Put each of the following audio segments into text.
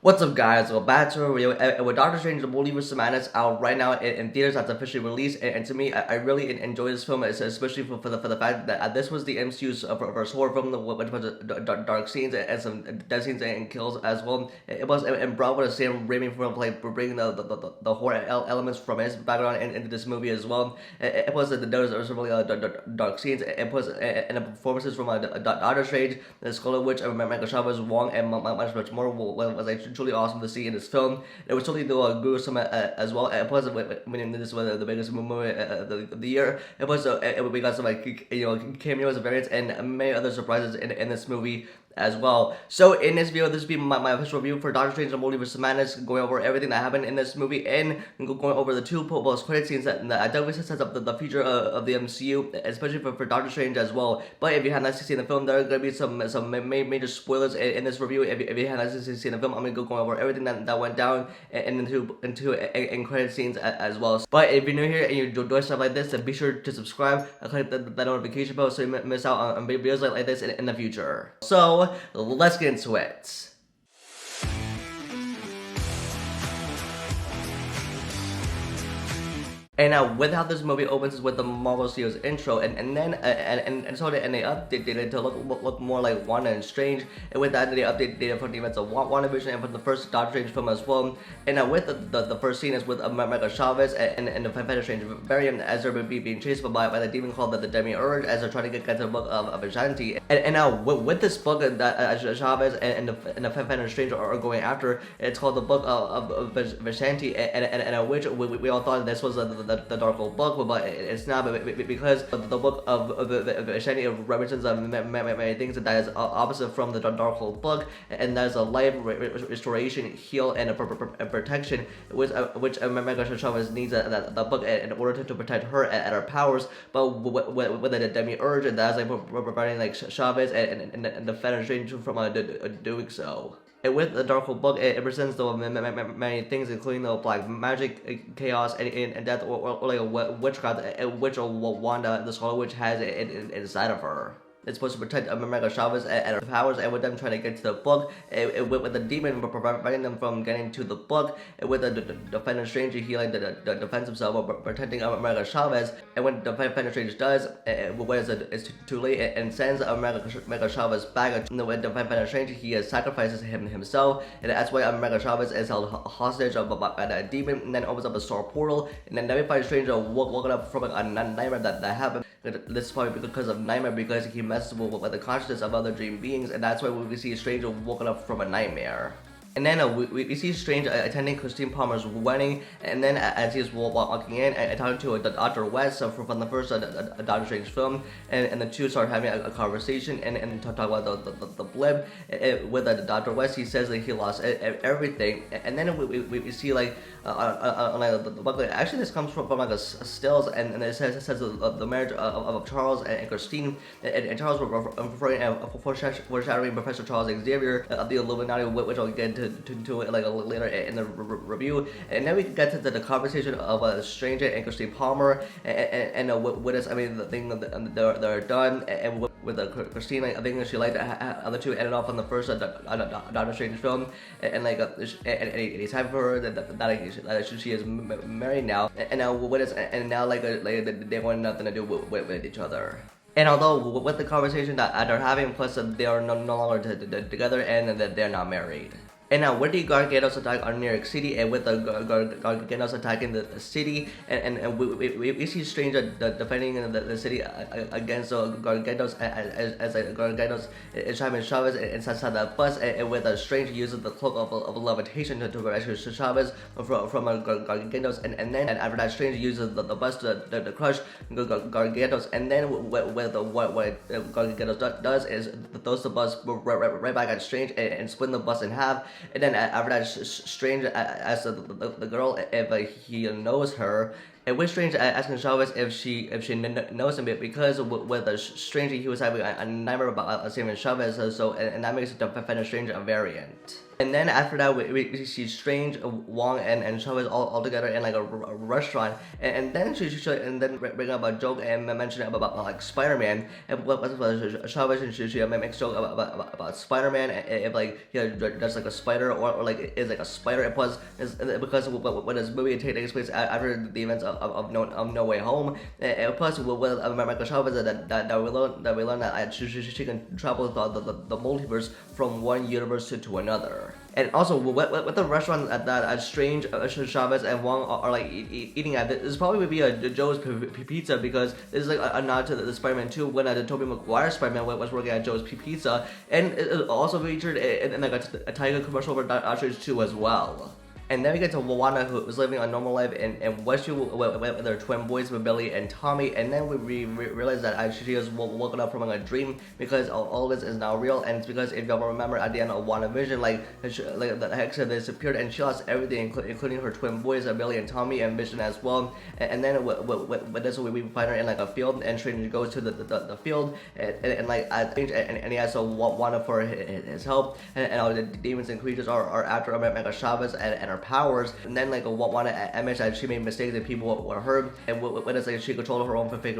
What's up, guys? Welcome back to a review with Doctor Strange Multiverse of Madness out right now in theaters. That's officially released, and to me, I really enjoy this film, especially for the fact that this was the MCU's first horror film, which was dark scenes and some death scenes and kills as well. It was and brought with the same Raimi film, like bringing the horror elements from his background into this movie as well. It was there was really dark scenes. It was and the performances from Doctor Strange, the Scarlet Witch, Michael Chavez, Wong, and much more was like truly awesome to see in this film. It was totally gruesome as well. It was when this was the biggest movie of the year. It was we got some cameos, variants, and many other surprises in this movie as well. So in this video, this will be my official review for Doctor Strange and Multiverse of Madness, going over everything that happened in this movie and going over the two post-credit scenes that definitely sets up the future of the MCU, especially for Doctor Strange as well. But if you have not seen the film, there are going to be some major spoilers in this review. If you have not seen the film, I'm going to go over everything that went down into credit scenes as well. But if you're new here and you enjoy stuff like this, then be sure to subscribe and click the notification bell so you miss out on videos like this in the future. So let's get into it. And now, with how this movie opens is with the Marvel Studios intro, and then so they updated it to look more like Wanda and Strange, and with that they updated from the events of WandaVision and from the first Doctor Strange film as well. And now with the first scene is with Michael Chavez and the Phantom Strange variant as they're being chased by the demon called the Demiurge as they're trying to get to the book of Vishanti. And now with this book that Chavez and the Phantom Strange are going after, it's called the Book of Vishanti, and which we all thought this was the Darkhold book, but it's not, because the book of Vishanti represents many things that is opposite from the Darkhold book, and that is a life restoration, heal, and a protection, which Michael Chavez needs the book in order to protect her and her powers. But with the Demiurge, that's like providing like Chavez and the Phantom Strange from doing so. And with the Darkhold book, it presents many things, including the black magic, chaos, and death, or like a witchcraft, which Wanda, the Scarlet Witch, has inside of her. It's supposed to protect Michael Chavez and her powers, and with them trying to get to the book, with the demon preventing them from getting to the book, and with the Phantom Strange healing the defense himself, or protecting Michael Chavez. And when the Phantom Strange does, it's too late and sends Michael Chavez back. And when the Phantom Strange, he sacrifices himself, and that's why Michael Chavez is held hostage by that demon, and then opens up a star portal, and then every Strange woken up from a nightmare that happened. This is probably because of nightmare, because he messes with the consciousness of other dream beings, and that's why we see Strange woken up from a nightmare. And then we see Strange attending Christine Palmer's wedding, and then as he's walking in and talking to Dr. West from the first Doctor Strange film, and the two start having a conversation and talk about the blip. With Dr. West, he says that he lost everything, and then we see like the book. Actually, this comes from like a stills, and it says the marriage of Charles and Christine, and Charles foreshadowing Professor Charles Xavier of the Illuminati, which I'll get to it like later in the review. And then we get to the conversation of Strange and Christine Palmer, and with us, I mean, the thing that they're done, and with Christine, I think she liked the two ended off on the first Doctor Strange film, and he's happy for her that she is married now, and now with us, and now they want nothing to do with each other. And although with the conversation that they're having, plus they are no longer together, and that they're not married. And now with the Gargados attack on New York City, and with the Gargados attacking the city, and we see Strange defending the city against the Gargados, as Gargados is trying to Chavez inside that bus, and with Strange uses the cloak of levitation to rescue Chavez from Gargados, and then after that Strange uses the bus to crush Gargados, and then what Gargados does is throws the bus right back at Strange and split the bus in half. And then after that, Strange asks the girl if he knows her, And with Strange asking Chavez if she knows him, because with Strange he was having a nightmare about saving Chavez, and that makes Defender Strange a variant. And then after that, we see Strange, Wong, and Chavez all together in like a restaurant, and then she bring up a joke and mention about like Spider-Man, and what Chavez and she makes joke about Spider-Man, if like he does like a spider or like is like a spider. It was because when this movie takes place after the events of No Way Home, and plus with Michael Chavez that we learn that she can travel the multiverse from one universe to another. And also, with the restaurant that Strange, Chavez, and Wong are like eating at, this probably would be a Joe's Pizza, because this is like a nod to the Spider-Man 2 when the Tobey Maguire Spider-Man was working at Joe's Pizza, and it also featured in like a Tiger commercial for Doctor Strange 2 as well. And then we get to Wanda, who was living a normal life in Westview with her twin boys, with Billy and Tommy, and then we realize that she was woken up from a dream, because all this is now real, and it's because if y'all remember at the end of WandaVision, like the Hex had disappeared and she lost everything, including her twin boys, Billy and Tommy, and Vision as well. And then with this, we find her in like a field, and Strange goes to the field, and like and he asks Wanda for his help, and all the demons and creatures are after America Chavez and her powers. And then like Wanda admits that she made mistakes and people were hurt, and when it's like she controlled her own fake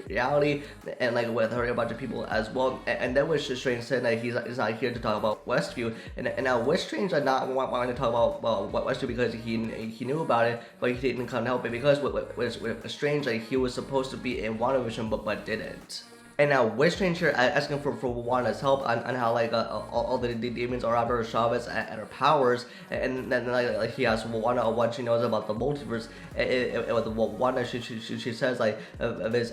reality, and like with her a bunch of people as well. And then when Strange said that he's not here to talk about Westview, and now with Strange not wanting to talk about Westview because he knew about it, but he didn't come to help it, because with Strange, like he was supposed to be in WandaVision but didn't. And now with Strange here asking for Wanda's help on how like all the demons are after Chavez and her powers, and then like he asks Wanda what she knows about the multiverse. With Wanda, she says like of his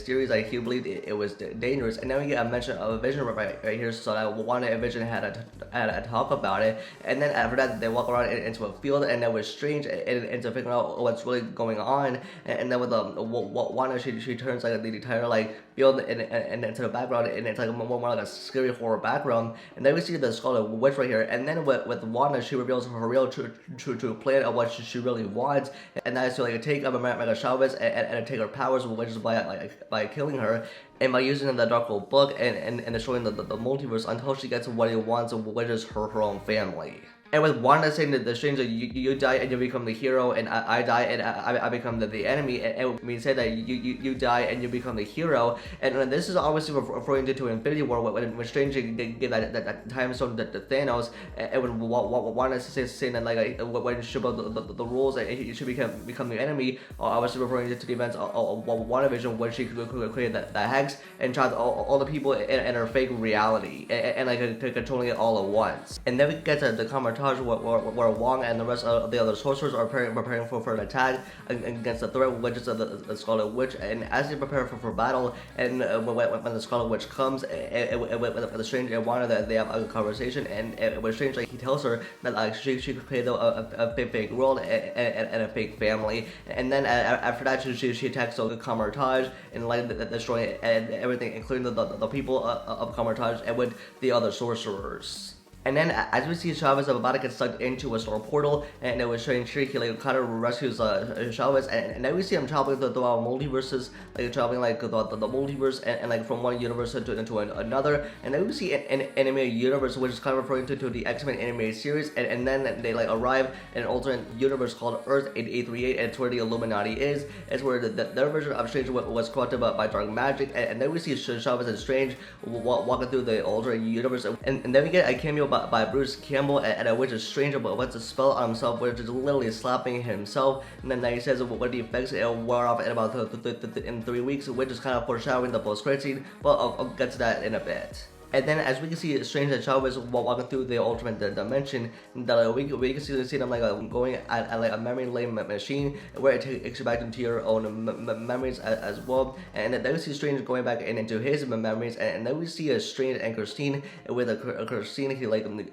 theories, like he believed it was dangerous. And then we get a mention of a Vision right here, so that Wanda and Vision had a talk about it. And then after that, they walk around into a field, and then with Strange into figuring out what's really going on. And then with Wanda, she turns like the entire like field and into the background, and it's like more like a scary horror background. And then we see the Scarlet Witch right here, and then with Wanda, she reveals her real true plan of what she really wants, and that is to like take up America Chavez and take her powers, which is by killing her, and by using the Dark Book and destroying the multiverse until she gets what she wants, which is her own family. And with Wanda saying that the Strange, you die and you become the hero, and I die and I become the enemy, and we say that you die and you become the hero, and this is obviously referring to Infinity War when Strange gave that time stone to Thanos, and when Wanda saying that like when she broke the rules and he should become the enemy, obviously referring to the events of WandaVision when she created that hex and trapped all the people in her fake reality and like controlling it all at once. And then we get to the conversation where Wong and the rest of the other sorcerers are preparing for an attack against the threat, which is the Scarlet Witch. And as they prepare for battle, and when the Scarlet Witch comes, with the Strange and Wanda, that they have a conversation, and with Strange, like, he tells her that she could create a fake world and a fake family. And then after that, she attacks the Camartage and like destroying everything, including the people of Camartage and with the other sorcerers. And then as we see Chavez about to get sucked into a store portal, and it was showing Shriek, he like kind of rescues Chavez, and then we see him traveling throughout multiverses, like traveling like the multiverse and like from one universe into another. And then we see an anime universe, which is kind of referring to the X-Men anime series, and then they like arrive in an alternate universe called Earth 8838, and it's where the Illuminati is. It's where their version of Strange was corrupted by dark magic, and then we see Chavez and Strange walking through the alternate universe, and then we get a cameo by Bruce Campbell, and which is Strange but what's a spell on himself, which is literally slapping himself. And then he says what the effects it will wear off in about in 3 weeks, which is kind of foreshadowing the post-credit scene, but I'll get to that in a bit. And then as we can see Strange and Chavez walking through the alternate dimension, that we can see them like going at like a memory lane machine where it takes you back into your own memories as well. And then we see Strange going back into his memories, and then we see a Strange and Christine with a Christine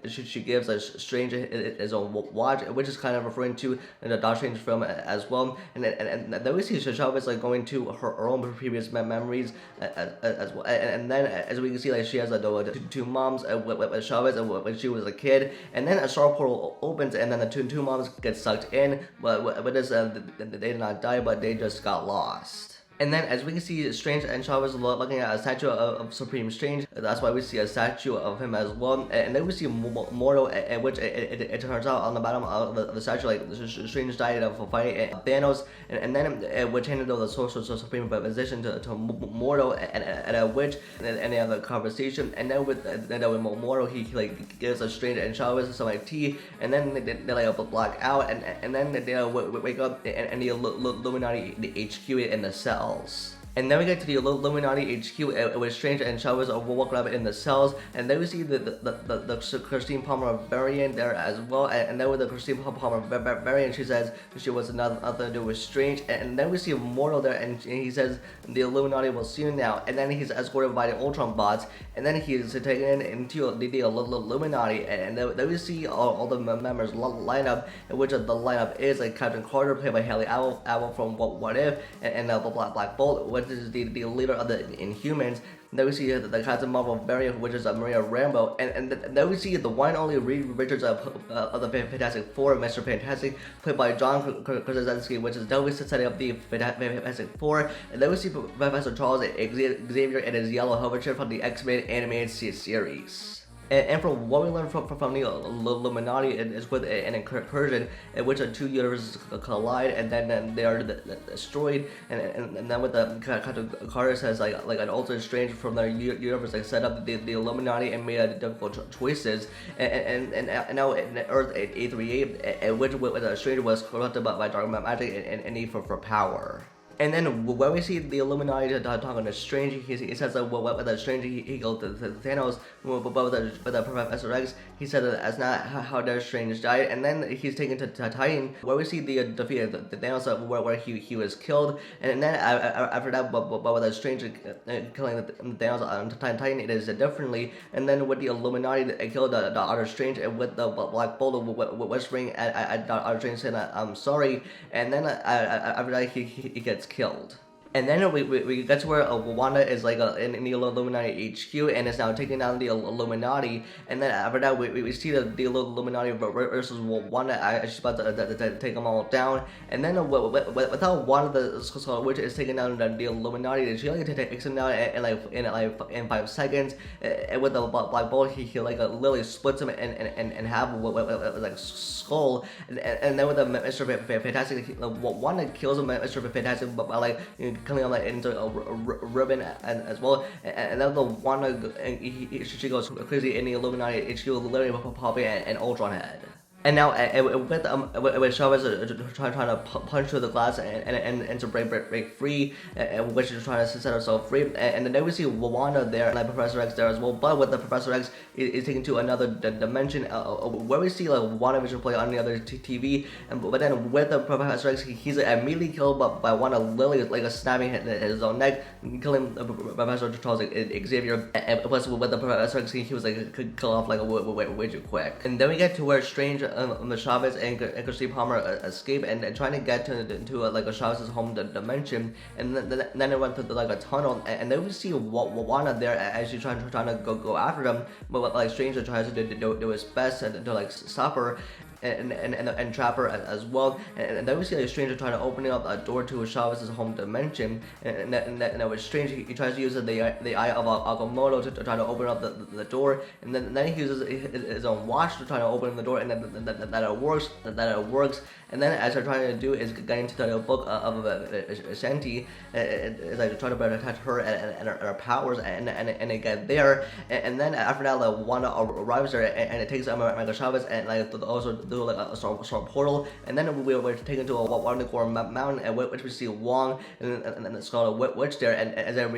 she gives a Strange his own watch, which is kind of referring to the Doctor Strange film as well. And then we see Chavez like going to her own previous memories as well. And then as we can see, like she has a the two moms with Chavez when she was a kid, and then a star portal opens, and then the two moms get sucked in, but this they did not die, but they just got lost. And then as we can see, Strange and Chavez looking at a statue of Supreme Strange. That's why we see a statue of him as well. And then we see Mortal, which it turns out on the bottom of the statue, like Strange died of fighting Thanos, and then which handed over the Sorcerer Supreme position to Mortal and a Witch, and they have a conversation. And then with Mortal, he like gives a Strange and Chavez some like tea, and then they like black out, and then they wake up and the Illuminati, the HQ in the cell. And then we get to the Illuminati HQ with Strange and Chavez are walking up in the cells, and then we see the Christine Palmer variant there as well. And then with the Christine Palmer variant, she says she was nothing to do with Strange. And then we see Mortal there, and he says the Illuminati will see you now. And then he's escorted by the Ultron bots, and then he's taken into the Illuminati. And then we see all the members line up, which the lineup is like Captain Carter, played by Haley Atwell from What If, and the Black Bolt, which is the leader of the Inhumans. Then we see the Captain Marvel variant, which is Maria Rambeau, and then we see the one and only Reed Richards of the Fantastic Four, Mr. Fantastic, played by John Krasinski, which is definitely setting up the Fantastic Four. And then we see Professor Charles Xavier and his yellow hovership from the X-Men animated series. And from what we learned from the Illuminati, is with an incursion in which the two universes collide, and then they are destroyed. And then with the Captain Carter says like an alternate Strange from their universe like set up the Illuminati and made difficult choices. And now in Earth 838, which with a Strange was corrupted by dark magic and need for power. And then when we see the Illuminati talking to Strange, he says that with the Strange he goes to Thanos, but with the Professor X, he said that that's not how their Strange died. And then he's taken to Titan, where we see the defeat of the Thanos, where he was killed. And then after that, but with the Strange killing the Thanos on Titan, it is differently. And then with the Illuminati, they killed the other Strange, and with the Black Bolt whispering at the other Strange saying, "I'm sorry." And then after that, he gets killed. And then we get to where Wanda is like in the Illuminati HQ and is now taking down the Illuminati. And then after that, we see the Illuminati versus Wanda as she's about to take them all down. And then without Wanda, the Scarlet Witch is taking down the Illuminati. She like takes them down in 5 seconds. And with the Black Bolt, he like literally splits him in half with like skull. And then with the Mr. Fantastic, Wanda kills him, Mr. Fantastic, but by like coming on like into a ribbon as well, and then the Wanda she goes crazy in the Illuminati HQ, literally popping an Ultron head. And now with Chavez trying to punch through the glass and to break free, which is trying to set herself free. And then we see Wanda there, and like Professor X there as well. But with the Professor X is taken to another dimension where we see like WandaVision play on the other TV. But then with the Professor X, he's immediately killed by Wanda, literally like snapping his own neck, killing Professor Charles Xavier. And plus with the Professor X, he was like kill off like way too quick. And then we get to where Strange, Chavez and Christine Palmer escape and trying to get to like a Chavez's home dimension, and then they went to like a tunnel, and then we see Wanda there as she's trying to go after them, but like Strange tries to do his best to like stop her and trap her as well. And then we see like Strange trying to open up a door to Chavez's home dimension, and that was Strange. He tries to use the eye of Agamotto to try to open up the door, and then he uses his own watch to try to open the door, and that it works. And then as they're trying to do is get into the book of Shanti, it's like trying to protect her and her powers, and they get there, and then after that, like Wanda arrives there, and it takes Michael Chavez and like also do like a star portal, and then we're taken to a Wondercore Mountain, which we see Wong and the Scarlet Witch there, and as they're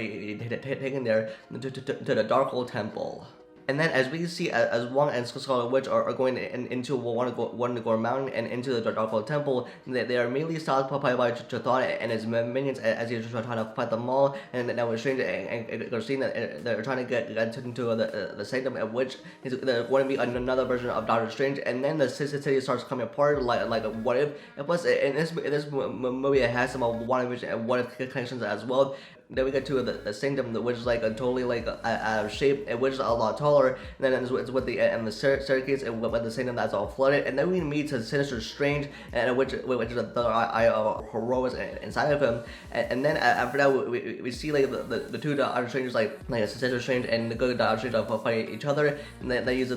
taken there to the Darkhold Temple. And then as we see, as Wong and Scarlet Witch are going into Wondercore Mountain and into the Darkhold Temple, they are immediately stopped by Chthon and his minions as he's trying to fight them all. And now we're Strange and Christina, they're trying to get into the Sanctum, at which is going to be another version of Doctor Strange. And then the city starts coming apart like What If. And plus, in this movie, it has some WandaVision and What If connections as well. then we get to the Sanctum, which is like a totally like out of shape, which is a lot taller. And then it's with the staircase, and with the Sanctum that's all flooded. And then we meet to Sinister Strange, and which is the eye of Heroics inside of him. And then after that, we see like the two Doctor Strangers, like Sinister Strange and the good Doctor Strange fight each other. And they use the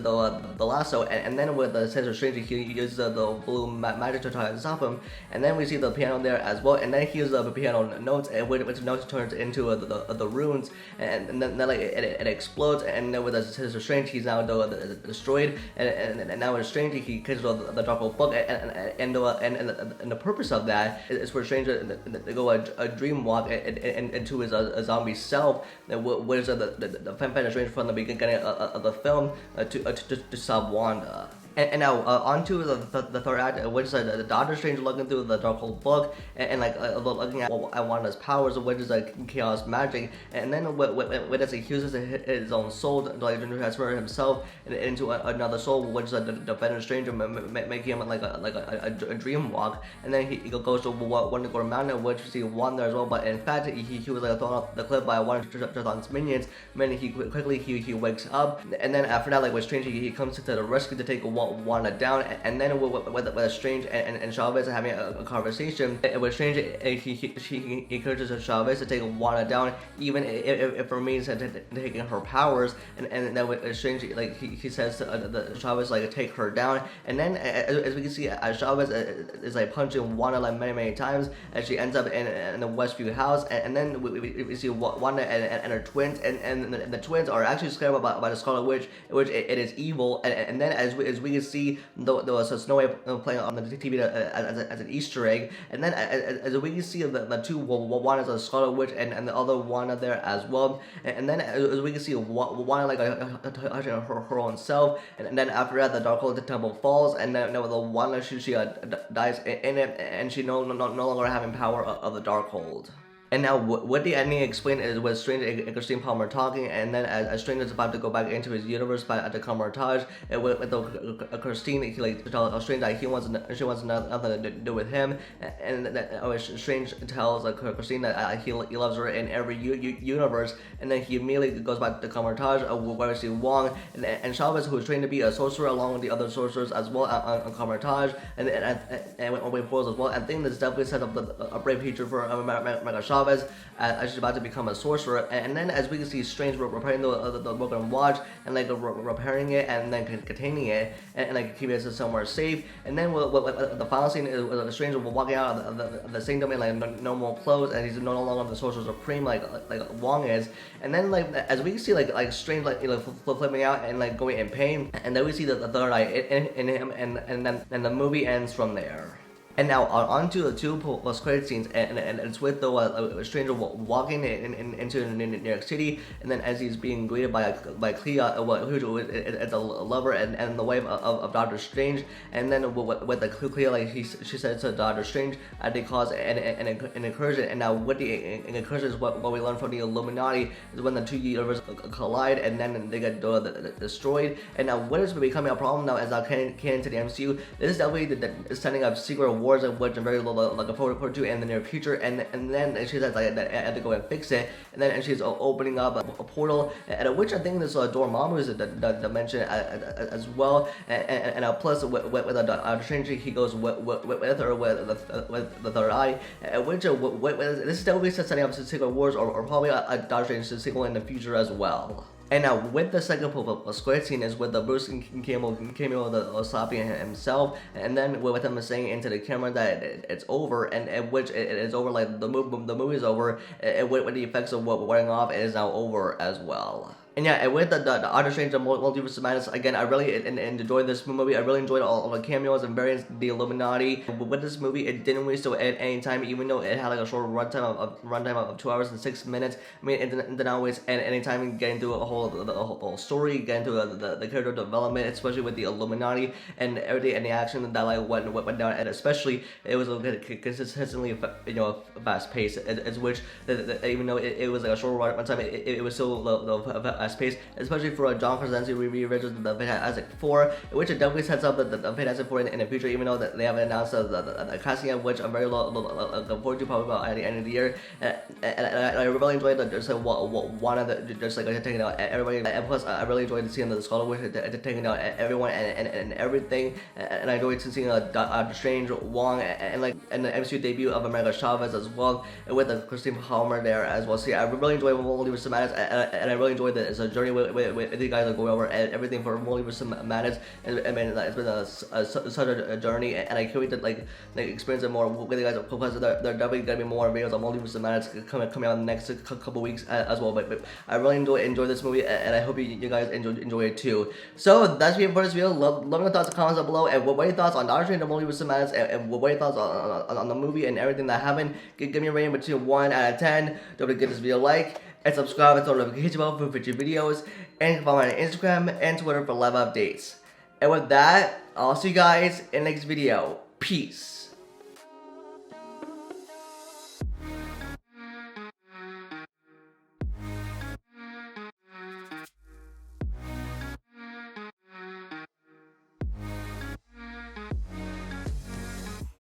lasso, and then with the Sinister Strange, he uses the blue magic to try to stop him. And then we see the piano there as well, and then he uses the piano notes, and which notes turns into the runes, and then like it explodes. And then with the Sinister Strange, he's now destroyed, and now with Strange, he catches the Dark Book, and the purpose of that is for Strange to go a dream walk into his zombie self, which is the fan Strange from the beginning of the film to stop Wanda. And now onto the third act, which is the Doctor Strange looking through the Darkhold book and looking at Wanda's powers, which is like chaos magic. And then when he uses his own soul to transfer himself into another soul, which is the Defender Strange, making him like a dream walk. And then he goes to Wonder Mountain, which we see Wanda as well. But in fact, he was thrown off the cliff by one of Jonathan's minions. Meaning he quickly wakes up. And then after that, with Strange, he comes to the rescue to take Wanda down, and then with Strange and Chavez having a conversation. With Strange, he encourages Chavez to take Wanda down, even if it means taking her powers. And then with Strange, he says to Chavez take her down. And then as we can see, Chavez is punching Wanda many times, and she ends up in the Westview house. And then we see Wanda and her twins, and the twins are actually scared by the Scarlet Witch, which it is evil. And then as we can see, there was a Snow White playing on the TV as an Easter egg. And then as we can see the two Wanda's a Scarlet Witch and the other Wanda there as well. And then as we can see Wanda touching her own self. And then after that, the Darkhold Temple falls, and then with the Wanda she dies in it, and she no longer having power of the Darkhold. And now what the ending explained is with Strange and Christine Palmer talking, and then as Strange is about to go back into his universe at the Camartage, and with Christine, he tells Strange that she wants nothing to do with him, and Strange tells Christine that he loves her in every universe. And then he immediately goes back to the Camartage, where we see Wong and Chavez, who is trained to be a sorcerer along with the other sorcerers as well on Camartage, and with Foils as well. I think this definitely set up a brave future for Chavez as she's about to become a sorcerer. And then as we can see Strange repairing the broken watch, and repairing it and then containing it, and keeping it somewhere safe. And then the final scene is Strange walking out of the Sanctum in normal clothes, and he's no longer the Sorcerer Supreme like Wong is. And then as we can see Strange flipping out and going in pain, and then we see the third eye in him, and then the movie ends from there. And now on to the two post-credit scenes, and it's with the stranger walking into New York City, and then as he's being greeted by Clea, who is a lover and the wife of Doctor Strange. And then with the Clea, she says to Doctor Strange, they cause an incursion. And now with the incursion is what we learn from the Illuminati, is when the two universes collide, and then they get destroyed. And now what is becoming a problem now as I can into the MCU, this is definitely setting up secret wars, which I'm very looking forward to in the near future. And then she says that I have to go and fix it, and then she's opening up a portal, at which I think this Dormammu is the dimension as well. And plus with Doctor Strange, he goes with her with the third eye, which this is definitely setting up some secret wars, or probably a Doctor Strange sequel in the future as well. And now with the second square scene is with the Bruce Cameo the slapping himself, and then with him saying into the camera that it's over, and which it is over, the movie is over, with the effects of wearing off, it is now over as well. And yeah, and with the Doctor Strange Multiverse of Madness, again, I really enjoyed this movie. I really enjoyed all the cameos and variants, the Illuminati. With this movie, it didn't waste any time, even though it had a short runtime of 2 hours and 6 minutes. I mean, it did not waste any time getting through the whole story, getting through the character development, especially with the Illuminati and everything, and the action that went down, and especially it was consistently fast paced, as which even though it was a short runtime, it was still as pace, especially for John Krasinski revisit the Fantastic Four, which it definitely sets up the Fantastic Four in the future, even though they haven't announced the casting of which I'm very looking forward to, probably about at the end of the year. And I really enjoyed just Wanda just taking out everybody, and plus I really enjoyed seeing the Scarlet Witch taking out everyone and everything, and I enjoyed seeing Strange, Wong, and the MCU debut of America Chavez as well, with the Christine Palmer there as well. So yeah, I really enjoyed Multiverse of Madness, and I really enjoyed this journey with you guys going over everything for Multiverse of Madness. And I mean, it's been such a journey, and I can't wait to experience it more with you guys. Plus, there definitely gonna be more videos on Multiverse of Madness coming out in the next couple weeks as well. But I really enjoy this movie, and I hope you guys enjoy it too. So that's it for this video. Love your thoughts and comments down below, and what are your thoughts on Doctor Strange and Multiverse of Madness, and what are your thoughts on the movie and everything that happened. Give me a rating between 1 out of 10. Don't forget to give this video a like, and subscribe and turn on the notification bell for future videos, and follow me on Instagram and Twitter for live updates. And with that, I'll see you guys in the next video. Peace.